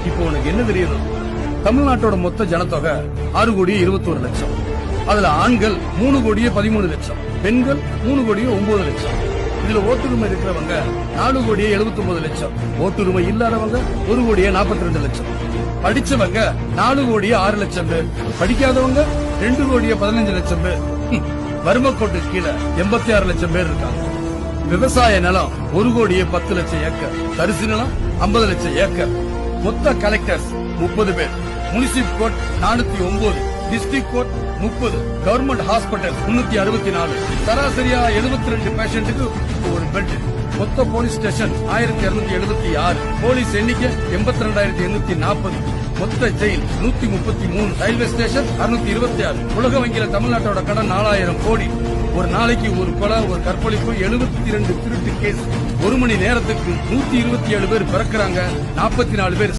இப்போ உனக்கு என்ன தெரியுது? தமிழ்நாட்டோட மொத்த ஜனத்தொகை 6 கோடியே 21 லட்சம். அதுல ஆண்கள் 3 கோடியே 13 லட்சம், பெண்கள் 3 கோடியே 9 லட்சம். இதுல ஓட்டுரிமை இருக்கிறவங்க 4 கோடியே 79 லட்சம், ஓட்டுரிமை இல்லாதவங்க 1 கோடியே 42 லட்சம். படிச்சவங்க 4 கோடியே 6 லட்சம் பேர், படிக்காதவங்க 2 கோடியே 15 லட்சம் பேர். வறுமை கோட்டு கீழே 86 லட்சம் பேர் இருக்காங்க. விவசாய நிலம் 1 கோடியே 10 லட்சம் ஏக்கர், தரிசு நிலம் 50 லட்சம் ஏக்கர். மொத்த கலெக்டர்ஸ் 30 பேர், municipal court 409, district court 30, government hospital 364, சராசரியா 72 பேஷண்ட்டுக்கு ஒரு பெட். மொத்த போலீஸ் ஸ்டேஷன் 1276, போலீஸ் எண்ணிக்கை 82,840, மொத்த ஜெயில் 133, ரயில்வே ஸ்டேஷன் 626. உலக வங்கியில தமிழ்நாட்டோட கடன் 4000 கோடி. ஒரு நாளைக்கு ஒரு கொலை, ஒரு கற்பழிப்பு, 72 திருட்டு கேஸ். ஒரு மணி நேரத்துக்கு 127 பேர் பிறக்கிறாங்க, 44 பேர்